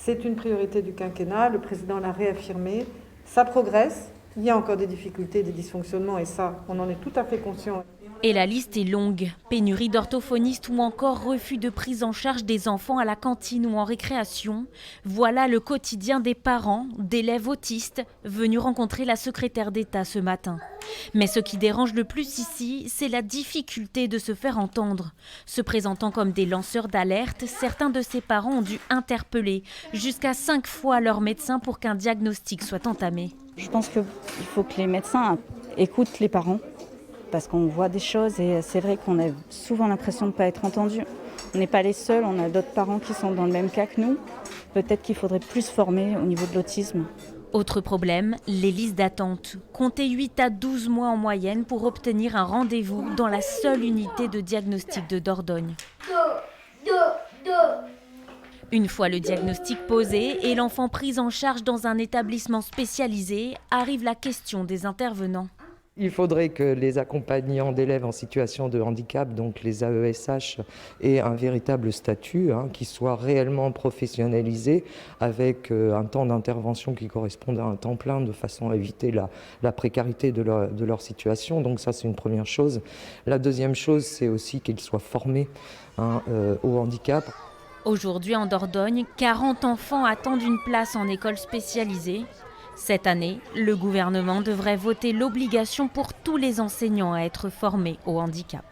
C'est une priorité du quinquennat, le président l'a réaffirmé, ça progresse, il y a encore des difficultés, des dysfonctionnements et ça, on en est tout à fait conscient. Et la liste est longue. Pénurie d'orthophonistes ou encore refus de prise en charge des enfants à la cantine ou en récréation. Voilà le quotidien des parents d'élèves autistes venus rencontrer la secrétaire d'État ce matin. Mais ce qui dérange le plus ici, c'est la difficulté de se faire entendre. Se présentant comme des lanceurs d'alerte, certains de ces parents ont dû interpeller jusqu'à 5 fois leur médecin pour qu'un diagnostic soit entamé. Je pense qu'il faut que les médecins écoutent les parents. Parce qu'on voit des choses et c'est vrai qu'on a souvent l'impression de ne pas être entendu. On n'est pas les seuls, on a d'autres parents qui sont dans le même cas que nous. Peut-être qu'il faudrait plus former au niveau de l'autisme. Autre problème, les listes d'attente. Comptez 8 à 12 mois en moyenne pour obtenir un rendez-vous dans la seule unité de diagnostic de Dordogne. Une fois le diagnostic posé et l'enfant pris en charge dans un établissement spécialisé, arrive la question des intervenants. Il faudrait que les accompagnants d'élèves en situation de handicap, donc les AESH, aient un véritable statut qui soit réellement professionnalisé avec un temps d'intervention qui corresponde à un temps plein de façon à éviter la précarité de leur situation. Donc ça, c'est une première chose. La deuxième chose, c'est aussi qu'ils soient formés au handicap. Aujourd'hui en Dordogne, 40 enfants attendent une place en école spécialisée. Cette année, le gouvernement devrait voter l'obligation pour tous les enseignants à être formés au handicap.